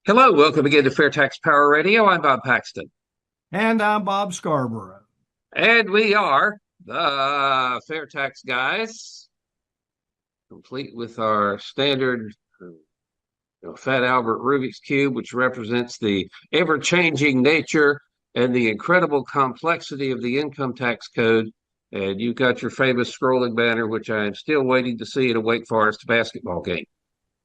Hello, welcome again to Fairtax Power Radio. I'm Bob Paxton, And I'm Bob Scarborough. and we are the Fairtax Guys, complete with our standard Fat Albert Rubik's Cube, which represents the ever-changing nature and the incredible complexity of the income tax code. And you've got your famous scrolling banner, which I am still waiting to see at a Wake Forest basketball game.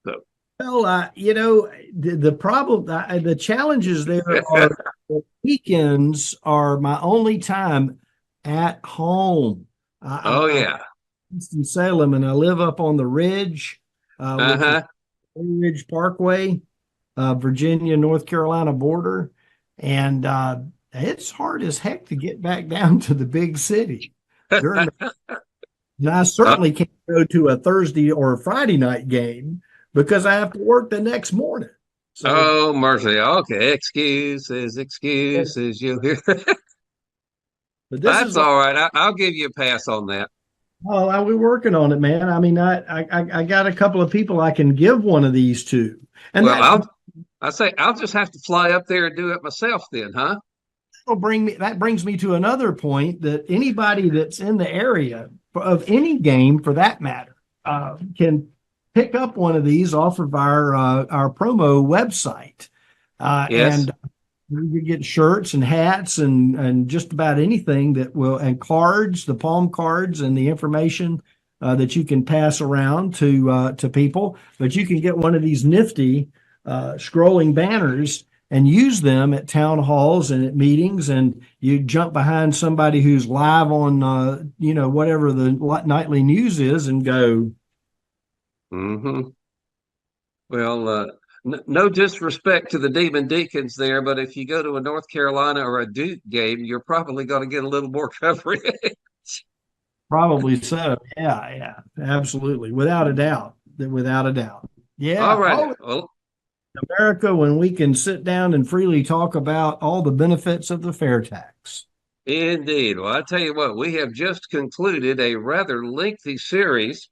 So, The problem, the challenges there are the weekends are my only time at home. oh I'm yeah, in Salem and I live up on the ridge, which is uh-huh. Ridge Parkway, Virginia, North Carolina border. And it's hard as heck to get back down to the big city during. And I certainly can't go to a Thursday or a Friday night game because I have to work the next morning. So, Oh, mercy. Okay. Excuses. You hear? but this That's is all right. I'll give you a pass on that. oh, we're working on it, man. I mean, I got a couple of people I can give one of these to, and Well, I say I'll just have to fly up there and do it myself then, huh? that brings me to another point that anybody that's in the area of any game, for that matter, can pick up one of these off of our promo website, Yes. and you get shirts and hats and just about anything that will, and cards, the palm cards and the information that you can pass around to people. But you can get one of these nifty scrolling banners and use them at town halls and at meetings, and you jump behind somebody who's live on whatever the nightly news is and go. Hmm. Well, no disrespect to the Demon Deacons there, but if you go to a North Carolina or a Duke game, you're probably going to get a little more coverage. Probably so. Yeah, yeah, absolutely. Without a doubt. Without a doubt. All Yeah. right. Oh, Well, America, when we can sit down and freely talk about all the benefits of the fair tax. indeed. Well, I tell you what, we have just concluded a rather lengthy series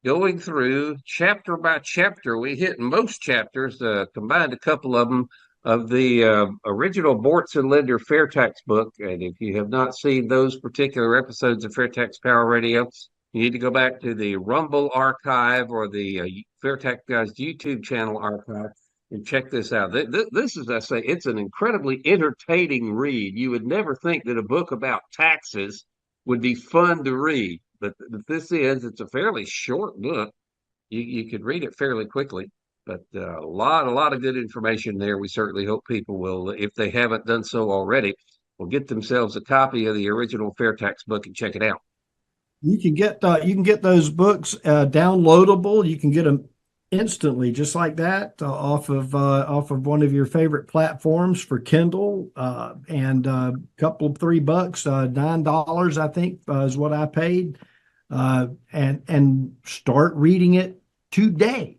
going through chapter by chapter. We hit most chapters, combined a couple of them of the original Bortz and Linder Fair Tax book. And if you have not seen those particular episodes of Fair Tax Power Radio, you need to go back to the Rumble archive or the Fair Tax Guys YouTube channel archive and check this out. This is, I say, it's an incredibly entertaining read. You would never think that a book about taxes would be fun to read, but it's a fairly short book. You could read it fairly quickly, but a lot of good information there. We certainly hope people will, if they haven't done so already, will get themselves a copy of the original Fair Tax book and check it out. You can get those books downloadable. You can get them instantly, just like that, off of one of your favorite platforms for Kindle, and a couple of $3, $9, I think, is what I paid, and start reading it today.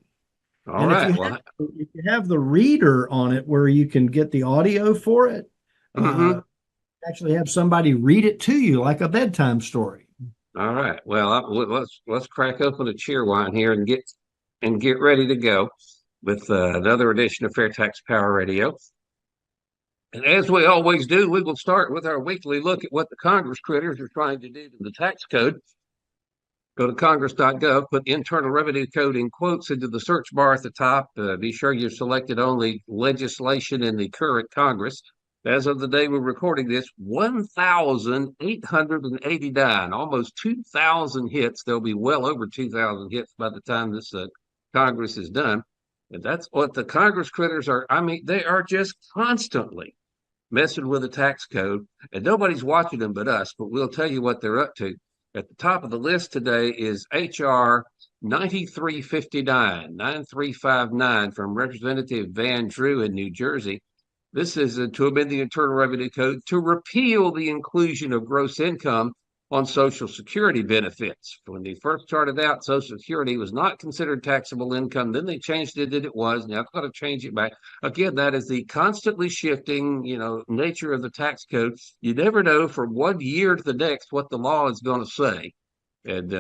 All And right. Well, if you have the reader on it where you can get the audio for it, mhm. actually have somebody read it to you like a bedtime story. All right. Well, let's crack open a cheer wine here and get ready to go with another edition of Fair Tax Power Radio. And as we always do, we will start with our weekly look at what the Congress critters are trying to do to the tax code. Go to congress.gov, put Internal Revenue Code in quotes into the search bar at the top. Be sure you're selected only legislation in the current Congress. As of the day we're recording this, 1,889, almost 2,000 hits. There'll be well over 2,000 hits by the time this Congress is done. And that's what the Congress critters are. I mean, they are just constantly messing with the tax code, and nobody's watching them but us, but we'll tell you what they're up to. At the top of the list today is H.R. 9359 from Representative Van Drew in New Jersey. This is to amend the Internal Revenue Code to repeal the inclusion of gross income on Social Security benefits. When they first started out, Social Security was not considered taxable income. Then they changed it that it was. Now they've got to change it back. Again, that is the constantly shifting, nature of the tax code. You never know from one year to the next what the law is going to say. And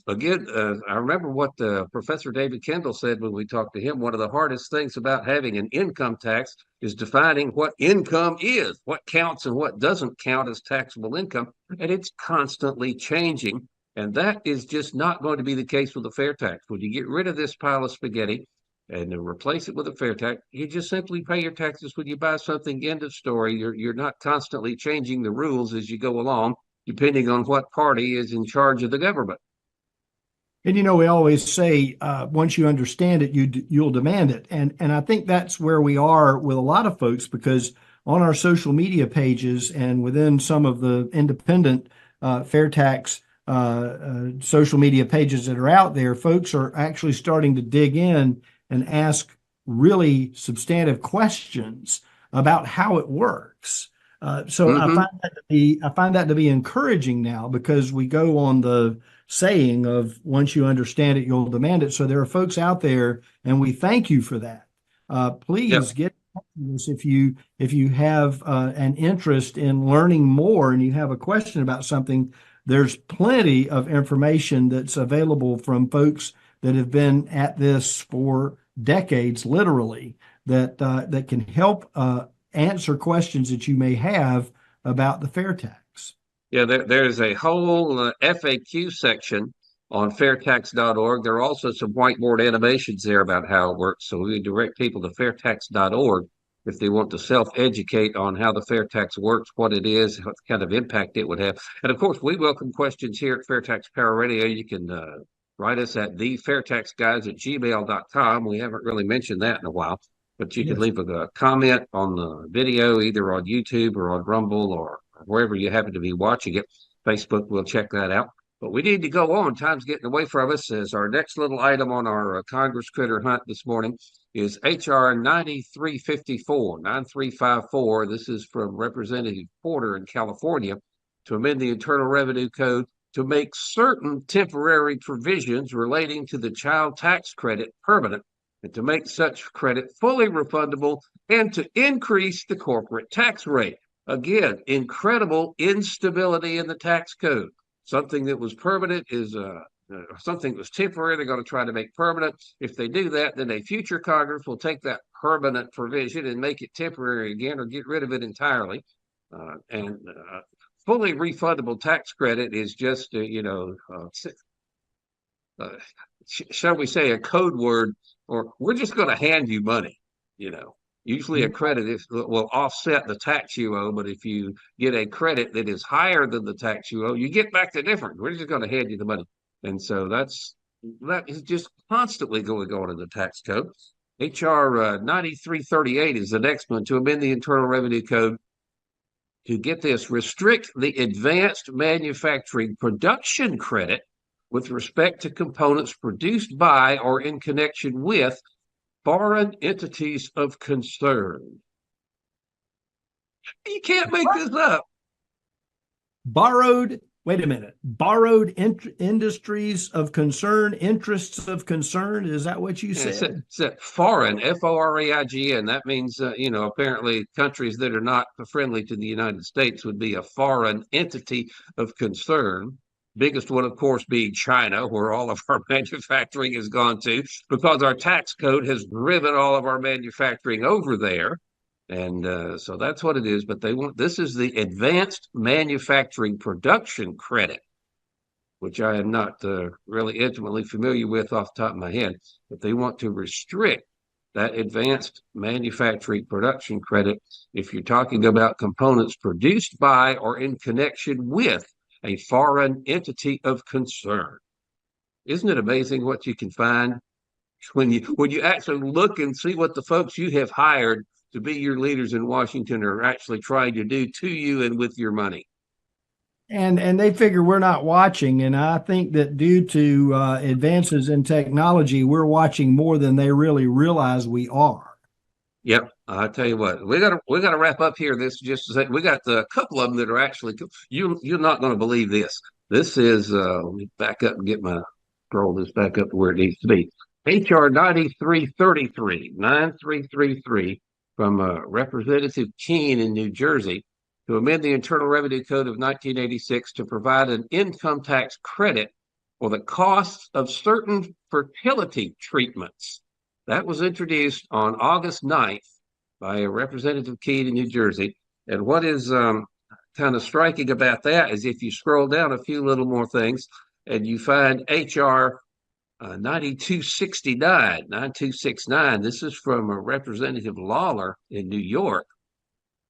Again, I remember what Professor David Kendall said when we talked to him. One of the hardest things about having an income tax is defining what income is, what counts and what doesn't count as taxable income. And it's constantly changing. And that is just not going to be the case with a fair tax. When you get rid of this pile of spaghetti and replace it with a fair tax, you just simply pay your taxes when you buy something. End of story. You're not constantly changing the rules as you go along, depending on what party is in charge of the government. And we always say, once you understand it, you'll demand it. And I think that's where we are with a lot of folks, because on our social media pages and within some of the independent FAIRtax social media pages that are out there, folks are actually starting to dig in and ask really substantive questions about how it works. So Mm-hmm. I find that to be encouraging now, because we go on the saying of once you understand it, you'll demand it. So there are folks out there, and we thank you for that. Please Yep. get us if you have an interest in learning more and you have a question about something. There's plenty of information that's available from folks that have been at this for decades, literally, that can help answer questions that you may have about the fair tax. Yeah, there's a whole FAQ section on fairtax.org. There are also some whiteboard animations there about how it works. So we direct people to fairtax.org if they want to self-educate on how the fair tax works, what it is, what kind of impact it would have. And of course, we welcome questions here at FairTax Power Radio. You can write us at thefairtaxguys@gmail.com. We haven't really mentioned that in a while, but you can Yes. leave a comment on the video, either on YouTube or on Rumble or wherever you happen to be watching it. Facebook, we'll check that out. But we need to go on. Time's getting away from us. As our next little item on our Congress critter hunt this morning is H.R. 9354. This is from Representative Porter in California to amend the Internal Revenue Code to make certain temporary provisions relating to the child tax credit permanent, and to make such credit fully refundable, and to increase the corporate tax rate. Again, incredible instability in the tax code. Something that was permanent is something that was temporary. They're going to try to make permanent. If they do that, then a future Congress will take that permanent provision and make it temporary again, or get rid of it entirely. And fully refundable tax credit is just, shall we say, a code word, or we're just going to hand you money, you know. Usually a credit will offset the tax you owe, but if you get a credit that is higher than the tax you owe, you get back the difference. We're just going to hand you the money. And so that is just constantly going on in the tax code. H.R. 9338 is the next one, to amend the Internal Revenue Code to, get this, restrict the advanced manufacturing production credit with respect to components produced by or in connection with foreign entities of concern. You can't make this up. Borrowed industries of concern, interests of concern. Is that what you said? It's foreign, F-O-R-E-I-G-N. That means, apparently countries that are not friendly to the United States would be a foreign entity of concern. Biggest one, of course, being China, where all of our manufacturing has gone to, because our tax code has driven all of our manufacturing over there. And so that's what it is. But this is the advanced manufacturing production credit, which I am not really intimately familiar with off the top of my head. But they want to restrict that advanced manufacturing production credit if you're talking about components produced by or in connection with a foreign entity of concern. Isn't it amazing what you can find when you actually look and see what the folks you have hired to be your leaders in Washington are actually trying to do to you and with your money? And they figure we're not watching. And I think that due to advances in technology, we're watching more than they really realize we are. Yep, I tell you what, we gotta wrap up here. This just we got a couple of them that are actually, you're not going to believe this. This is let me back up and get my scroll this back up to where it needs to be. HR 9333 from Representative Keene in New Jersey to amend the Internal Revenue Code of 1986 to provide an income tax credit for the costs of certain fertility treatments. That was introduced on August 9th by Representative Keene in New Jersey. And what is kind of striking about that is if you scroll down a few little more things and you find H.R. 9269. This is from Representative Lawler in New York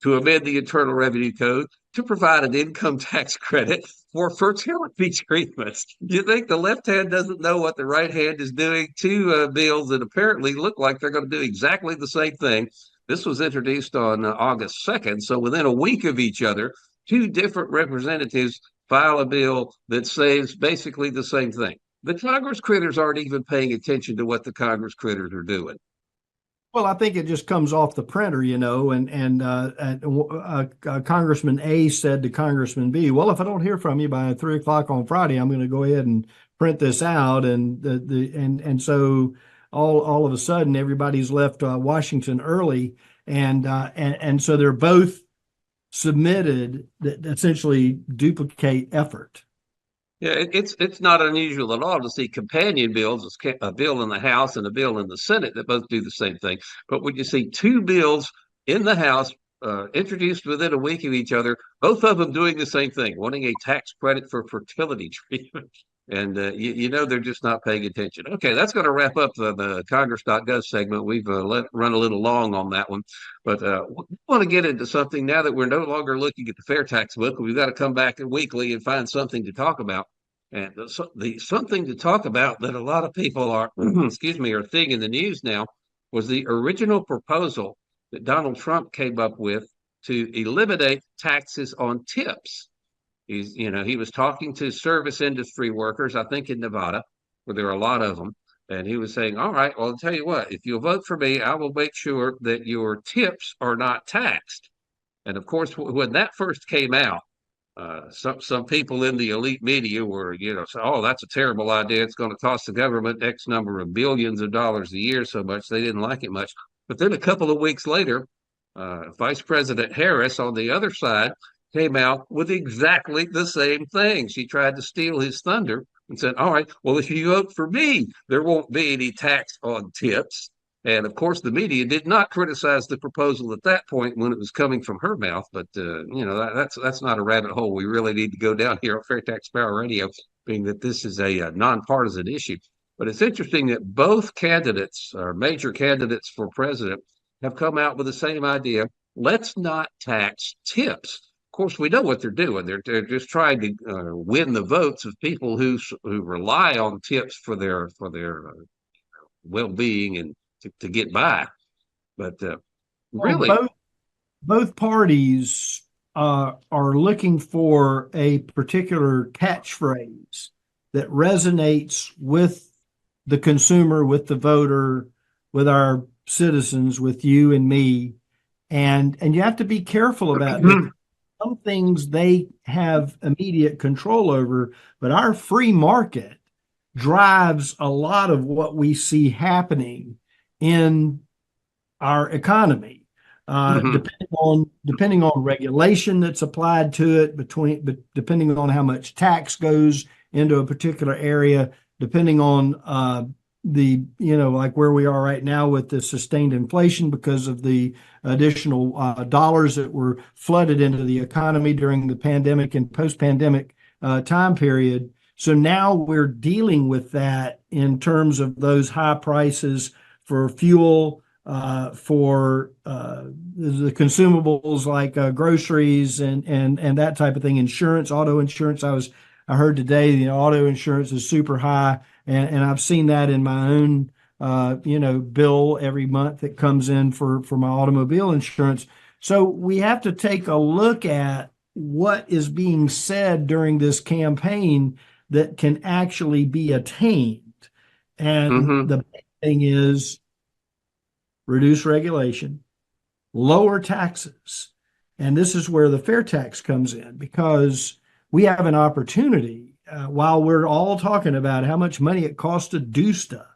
to amend the Internal Revenue Code to provide an income tax credit for fertility treatments. You think the left hand doesn't know what the right hand is doing? Two bills that apparently look like they're going to do exactly the same thing. This was introduced on August 2nd. So within a week of each other, two different representatives file a bill that says basically the same thing. The Congress critters aren't even paying attention to what the Congress critters are doing. Well, I think it just comes off the printer, Congressman A said to Congressman B, well, if I don't hear from you by 3 o'clock on Friday, I'm going to go ahead and print this out. And so all of a sudden everybody's left Washington early. And so they're both submitted that essentially duplicate effort. Yeah, it's not unusual at all to see companion bills, a bill in the House and a bill in the Senate that both do the same thing. But when you see two bills in the House introduced within a week of each other, both of them doing the same thing, wanting a tax credit for fertility treatment. And they're just not paying attention. Okay, that's going to wrap up the Congress.gov segment. We've run a little long on that one, but we want to get into something now that we're no longer looking at the FAIRtax book. We've got to come back weekly and find something to talk about. And the something to talk about that a lot of people are, are seeing in the news now was the original proposal that Donald Trump came up with to eliminate taxes on tips. He was talking to service industry workers, I think in Nevada, where there are a lot of them. And he was saying, all right, well, I'll tell you what, if you'll vote for me, I will make sure that your tips are not taxed. And of course, when that first came out, some people in the elite media were, say, oh, that's a terrible idea. It's going to cost the government X number of billions of dollars a year so much. They didn't like it much. But then a couple of weeks later, Vice President Harris on the other side came out with exactly the same thing. She tried to steal his thunder and said, all right, well, if you vote for me, there won't be any tax on tips. And of course, the media did not criticize the proposal at that point when it was coming from her mouth. But, that's not a rabbit hole we really need to go down here on FAIRtax Power Radio, being that this is a nonpartisan issue. But it's interesting that both candidates, or major candidates for president, have come out with the same idea. Let's not tax tips. Of course, we know what they're doing. They're just trying to win the votes of people who rely on tips for their well-being and to get by. But really, both parties are looking for a particular catchphrase that resonates with the consumer, with the voter, with our citizens, with you and me, and you have to be careful about it. Some things they have immediate control over, but our free market drives a lot of what we see happening in our economy, depending on regulation that's applied to it, depending on how much tax goes into a particular area, depending on like where we are right now with the sustained inflation because of the additional dollars that were flooded into the economy during the pandemic and post-pandemic time period. So now we're dealing with that in terms of those high prices for fuel, for the consumables like groceries and that type of thing. Insurance, auto insurance. I heard today the auto insurance is super high, and I've seen that in my own bill every month that comes in for my automobile insurance. So we have to take a look at what is being said during this campaign that can actually be attained. And the big thing is reduce regulation, lower taxes. And this is where the FAIRtax comes in, because we have an opportunity while we're all talking about how much money it costs to do stuff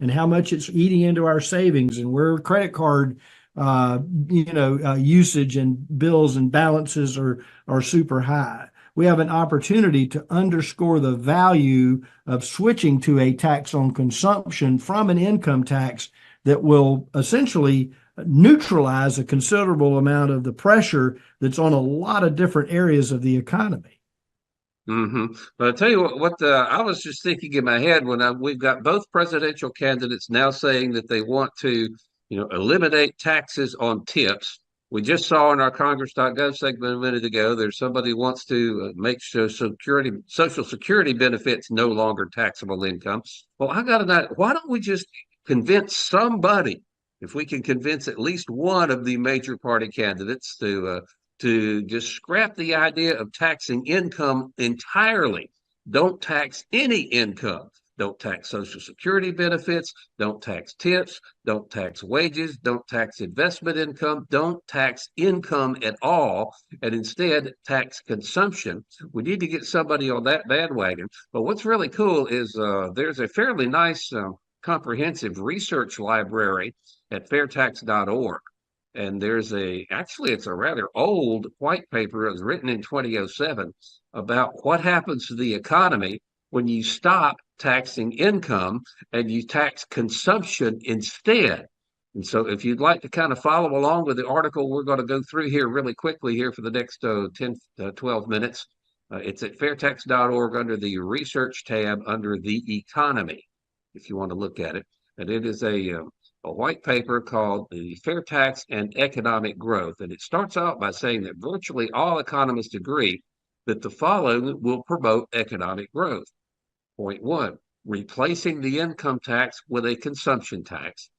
and how much it's eating into our savings and where credit card usage and bills and balances are super high. we have an opportunity to underscore the value of switching to a tax on consumption from an income tax that will essentially neutralize a considerable amount of the pressure that's on a lot of different areas of the economy. But I'll tell you what I was just thinking in my head when we've got both presidential candidates now saying that they want to, eliminate taxes on tips. We just saw in our Congress.gov segment a minute ago, there's somebody who wants to make Social Security benefits no longer taxable income. Well, I got to know, why don't we just convince somebody, if we can convince at least one of the major party candidates to just scrap the idea of taxing income entirely. Don't tax any income. Don't tax Social Security benefits. Don't tax tips. Don't tax wages. Don't tax investment income. Don't tax income at all. And instead, tax consumption. We need to get somebody on that bandwagon. But what's really cool is there's a fairly nice comprehensive research library at FAIRtax.org. And actually, it's a rather old white paper. It was written in 2007 about what happens to the economy when you stop taxing income and you tax consumption instead. And so if you'd like to kind of follow along with the article we're going to go through here really quickly here for the next 12 minutes, it's at fairtax.org under the research tab under the economy, if you want to look at it. And it is a white paper called the Fair Tax and Economic Growth. And it starts out by saying that virtually all economists agree that the following will promote economic growth. Point one, replacing the income tax with a consumption tax,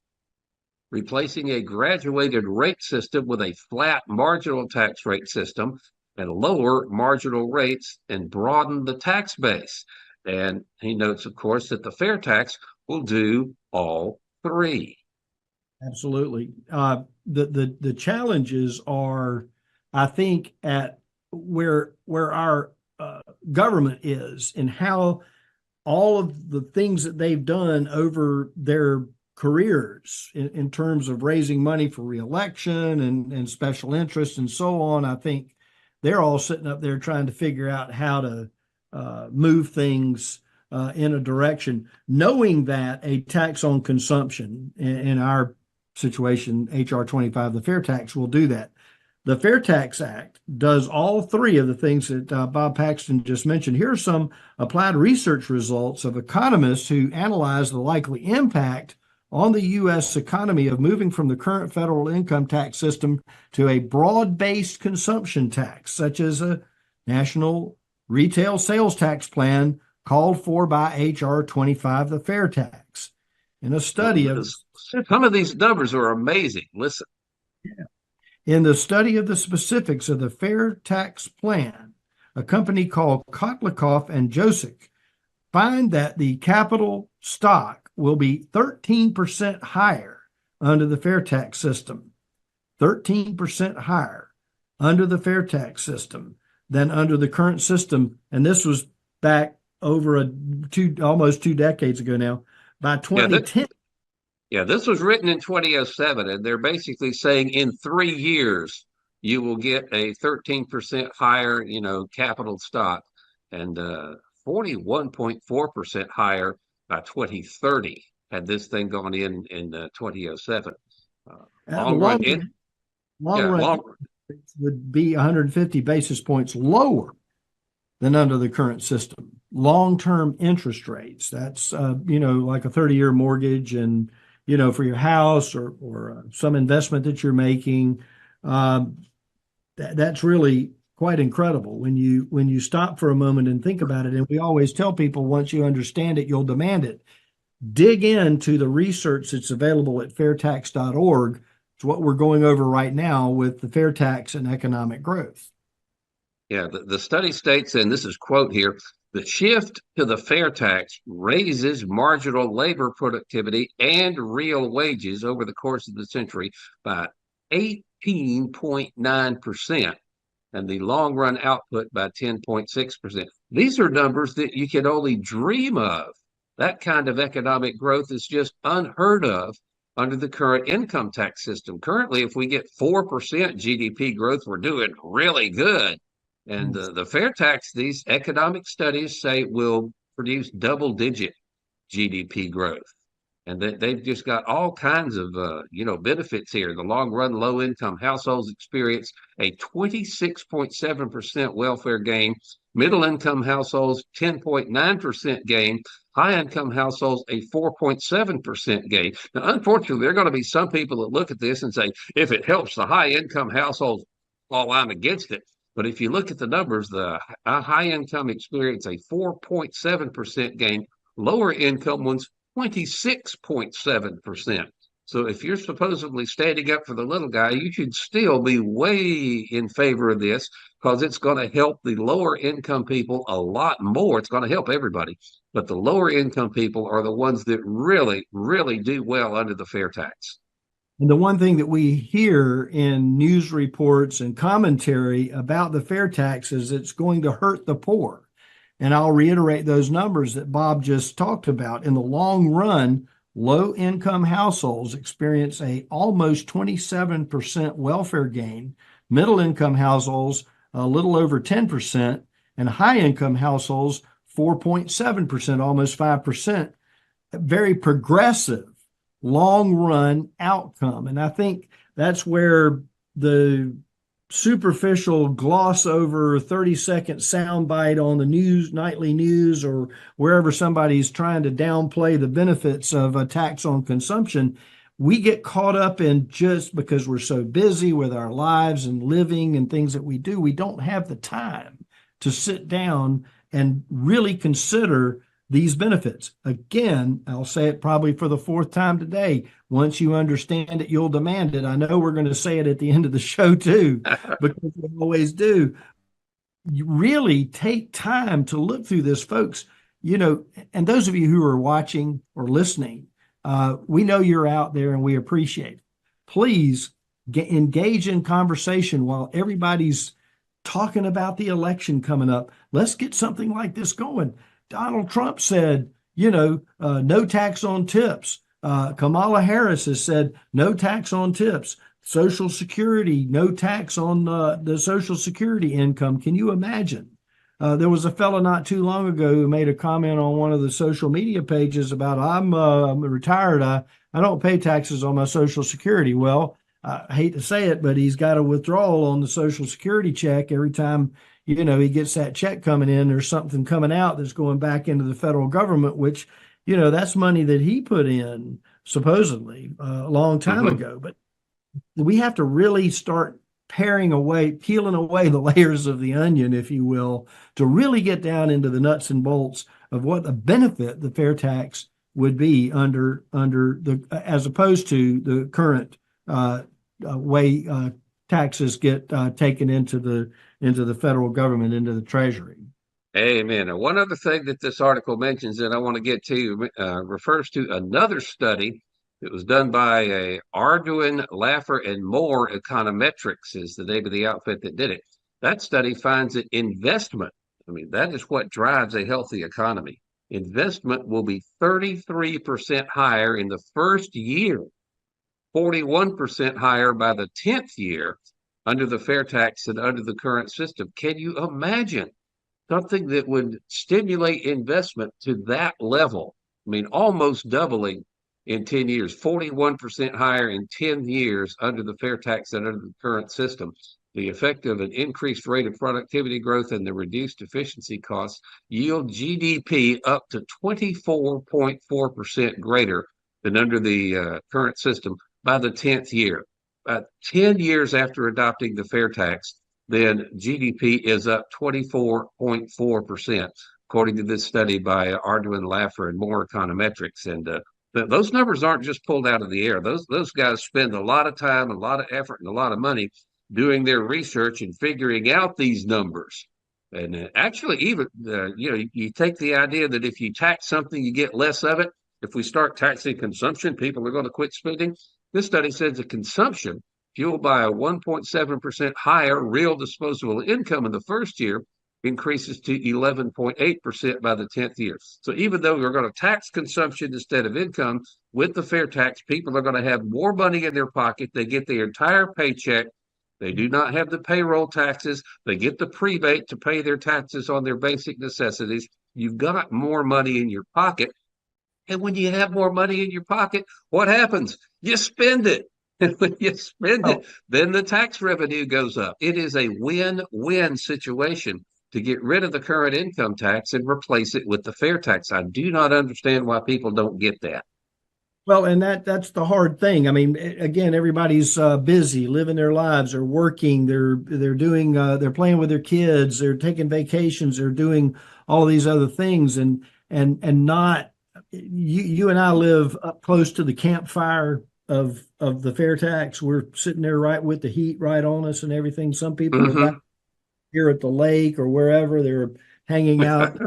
replacing a graduated rate system with a flat marginal tax rate system and lower marginal rates and broaden the tax base. And he notes, of course, that the fair tax will do all three. Absolutely. The challenges are, I think, at where our government is and how all of the things that they've done over their careers in terms of raising money for reelection and special interests and so on. I think they're all sitting up there trying to figure out how to move things in a direction, knowing that a tax on consumption in our situation, HR 25, the Fair Tax will do that. The Fair Tax Act does all three of the things that Bob Paxton just mentioned. Here are some applied research results of economists who analyze the likely impact on the U.S. economy of moving from the current federal income tax system to a broad-based consumption tax, such as a national retail sales tax plan called for by HR 25, the Fair Tax. In a study of some of these numbers are amazing. Listen. Yeah. In the study of the specifics of the Fair Tax Plan, a company called Kotlikoff and Josik find that the capital stock will be 13% higher under the Fair Tax system, 13% higher under the Fair Tax system than under the current system. And this was back over almost 2 decades ago now, by 2010. Yeah, this was written in 2007, and they're basically saying in 3 years you will get a 13% higher, capital stock, and 41.4% higher by 2030. Had this thing gone in 2007, long run would be 150 basis points lower than under the current system. Long-term interest rates. That's like a 30-year mortgage and for your house or some investment that you're making. That's really quite incredible when you stop for a moment and think about it. And we always tell people, once you understand it, you'll demand it. Dig into the research that's available at fairtax.org. It's what we're going over right now with the Fair Tax and Economic Growth. Yeah, the study states, and this is quote here, the shift to the fair tax raises marginal labor productivity and real wages over the course of the century by 18.9% and the long run output by 10.6%. These are numbers that you can only dream of. That kind of economic growth is just unheard of under the current income tax system. Currently, if we get 4% GDP growth, we're doing really good. And Yes. the fair tax, these economic studies say will produce double-digit GDP growth. And they've just got all kinds of benefits here. The long run low income households experience a 26.7% welfare gain, middle income households 10.9% gain, high income households a 4.7% gain. Now, unfortunately, there are going to be some people that look at this and say, if it helps the high income households, well, I'm against it. But if you look at the numbers, the high income experience a 4.7% gain, lower income ones 26.7%. So if you're supposedly standing up for the little guy, you should still be way in favor of this because it's going to help the lower income people a lot more. It's going to help everybody. But the lower income people are the ones that really, really do well under the fair tax. And the one thing that we hear in news reports and commentary about the fair tax is it's going to hurt the poor. And I'll reiterate those numbers that Bob just talked about. In the long run, low income households experience a almost 27% welfare gain, middle income households a little over 10%, and high income households 4.7%, almost 5%. Very progressive long run outcome. And I think that's where the superficial gloss over 30-second soundbite on the news, nightly news, or wherever somebody's trying to downplay the benefits of a tax on consumption, we get caught up in, just because we're so busy with our lives and living and things that we do, we don't have the time to sit down and really consider these benefits. Again, I'll say it probably for the fourth time today. Once you understand it, you'll demand it. I know we're going to say it at the end of the show too, because we always do. You really take time to look through this, folks. And those of you who are watching or listening, we know you're out there and we appreciate it. Please engage in conversation while everybody's talking about the election coming up. Let's get something like this going. Donald Trump said, no tax on tips. Kamala Harris has said, no tax on tips. Social Security, no tax on the Social Security income. Can you imagine? There was a fellow not too long ago who made a comment on one of the social media pages about, I'm retired. I don't pay taxes on my Social Security. Well, I hate to say it, but he's got a withdrawal on the Social Security check every time he gets that check coming in. There's something coming out that's going back into the federal government, which, that's money that he put in supposedly a long time ago. But we have to really start peeling away the layers of the onion, if you will, to really get down into the nuts and bolts of what the benefit the fair tax would be under as opposed to the current way taxes get taken into the federal government, into the treasury. Amen. And one other thing that this article mentions that I want to get to refers to another study that was done by Arduin, Laffer, and Moore Econometrics is the name of the outfit that did it. That study finds that investment, that is what drives a healthy economy. Investment will be 33% higher in the first year, 41% higher by the 10th year under the fair tax than under the current system. Can you imagine something that would stimulate investment to that level? Almost doubling in 10 years, 41% higher in 10 years under the fair tax than under the current system. The effect of an increased rate of productivity growth and the reduced efficiency costs yield GDP up to 24.4% greater than under the current system by the 10th year. 10 years after adopting the fair tax, then GDP is up 24.4%, according to this study by Arduin, Laffer, and Moore Econometrics. And those numbers aren't just pulled out of the air. Those guys spend a lot of time, a lot of effort, and a lot of money doing their research and figuring out these numbers. And actually, even you take the idea that if you tax something, you get less of it. If we start taxing consumption, people are going to quit spending. This study says that consumption, fueled by a 1.7% higher real disposable income in the first year, increases to 11.8% by the 10th year. So even though we're going to tax consumption instead of income, with the fair tax, people are going to have more money in their pocket. They get their entire paycheck They do not have the payroll taxes. They get the prebate to pay their taxes on their basic necessities. You've got more money in your pocket. And when you have more money in your pocket, what happens? You spend it. And when you spend it, Oh, then the tax revenue goes up. It is a win-win situation to get rid of the current income tax and replace it with the fair tax. I do not understand why people don't get that. well, and that's the hard thing. I mean, again, everybody's busy, living their lives, they're working, they're doing, they're playing with their kids, they're taking vacations, they're doing all these other things, and not you and I live up close to the campfire of the fair tax. We're sitting there right with the heat right on us and everything. Some people are back Hmm. here at the lake or wherever they're hanging out,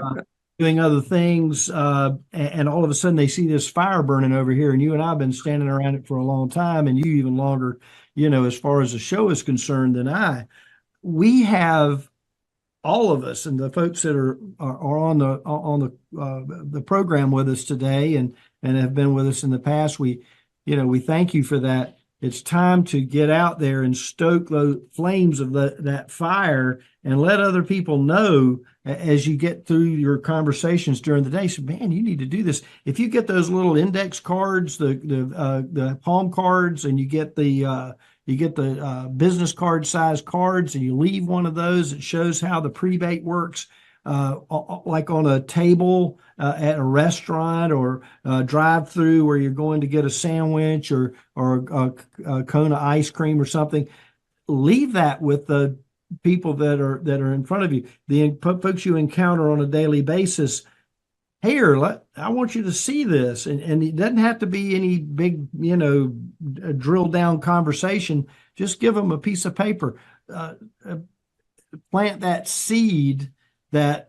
doing other things, and all of a sudden they see this fire burning over here, and you and I've been standing around it for a long time, and you even longer, as far as the show is concerned than I. We have all of us and the folks that are on the program with us today and have been with us in the past. We thank you for that. It's time to get out there and stoke the flames of that fire and let other people know as you get through your conversations during the day. So, man, you need to do this. If you get those little index cards, the palm cards, and you get the business card size cards, and you leave one of those. It shows how the prebate works, like on a table at a restaurant or drive-through where you're going to get a sandwich or a cone of ice cream or something. Leave that with the people that are in front of you, the folks you encounter on a daily basis. Here, I want you to see this. And it doesn't have to be any big, drill down conversation. Just give them a piece of paper. Plant that seed that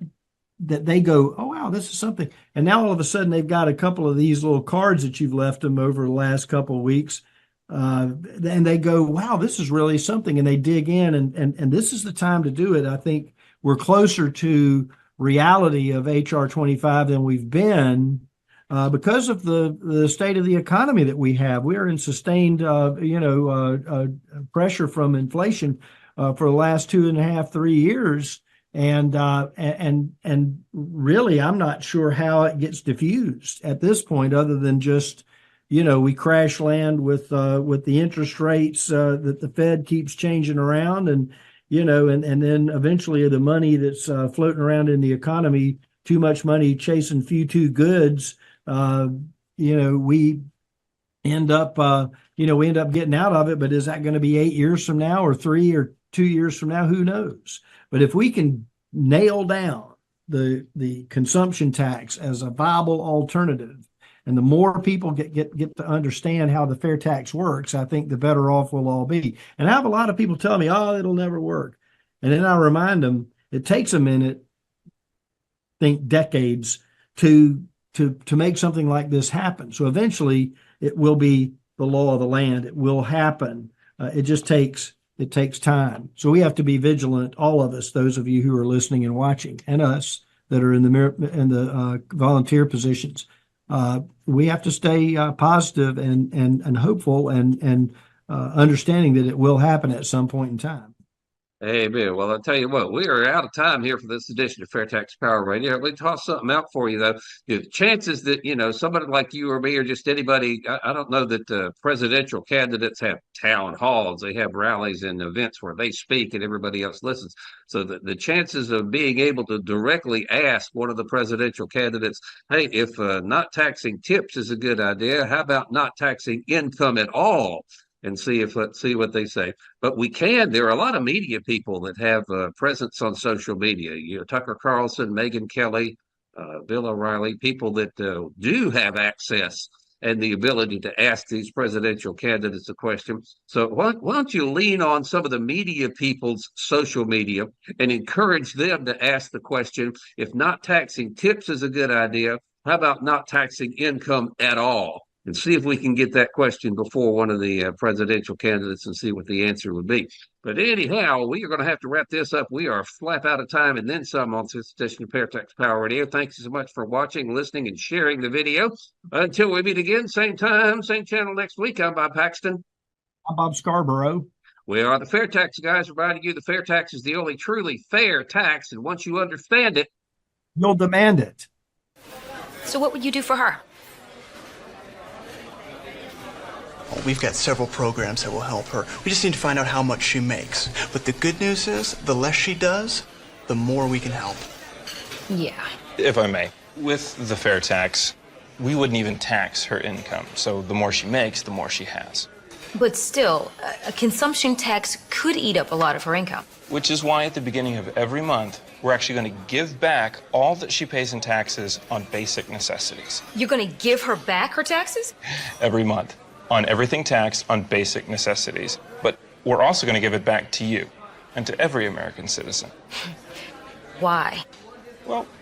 they go, oh, wow, this is something. And now all of a sudden they've got a couple of these little cards that you've left them over the last couple of weeks. And they go, wow, this is really something. And they dig in, and this is the time to do it. I think we're closer to reality of HR 25 than we've been because of the state of the economy that we have. We are in sustained, pressure from inflation for the last 2.5, 3 years. And really, I'm not sure how it gets diffused at this point, other than just, we crash land with the interest rates that the Fed keeps changing around, and then eventually the money that's floating around in the economy, too much money chasing few too goods. We end up, getting out of it. But is that going to be 8 years from now, or 3 or 2 years from now? Who knows? But if we can nail down the consumption tax as a viable alternative, and the more people get to understand how the fair tax works, I think the better off we'll all be. And I have a lot of people tell me, oh, it'll never work. And then I remind them it takes a minute, think decades, to make something like this happen. So eventually it will be the law of the land. It will happen. It takes time. So we have to be vigilant, all of us, those of you who are listening and watching, and us that are in the volunteer positions. We have to stay positive and hopeful and understanding that it will happen at some point in time. Amen. Well, I'll tell you what, we are out of time here for this edition of FAIRtax Power Radio. Let me toss something out for you, though. The chances that, somebody like you or me or just anybody, I don't know that presidential candidates have town halls. They have rallies and events where they speak and everybody else listens. So the chances of being able to directly ask one of the presidential candidates, hey, if not taxing tips is a good idea, how about not taxing income at all? And see what they say. But there are a lot of media people that have presence on social media. Tucker Carlson, Megyn Kelly, Bill O'Reilly, people that do have access and the ability to ask these presidential candidates a question. So why don't you lean on some of the media people's social media and encourage them to ask the question, if not taxing tips is a good idea, how about not taxing income at all? And see if we can get that question before one of the presidential candidates and see what the answer would be. But anyhow, we are going to have to wrap this up. We are flat out of time and then some on this edition of FAIRtax Power Radio. Thanks so much for watching, listening, and sharing the video. Until we meet again, same time, same channel next week, I'm Bob Paxton. I'm Bob Scarborough. We are the FAIRtax Guys, reminding you the fair tax is the only truly fair tax, and once you understand it, you'll demand it. So what would you do for her? We've got several programs that will help her. We just need to find out how much she makes. But the good news is, the less she does, the more we can help. Yeah. If I may, with the fair tax, we wouldn't even tax her income. So the more she makes, the more she has. But still, a consumption tax could eat up a lot of her income. Which is why at the beginning of every month, we're actually going to give back all that she pays in taxes on basic necessities. You're going to give her back her taxes? Every month. On everything taxed on basic necessities. But we're also going to give it back to you and to every American citizen. Why? Well,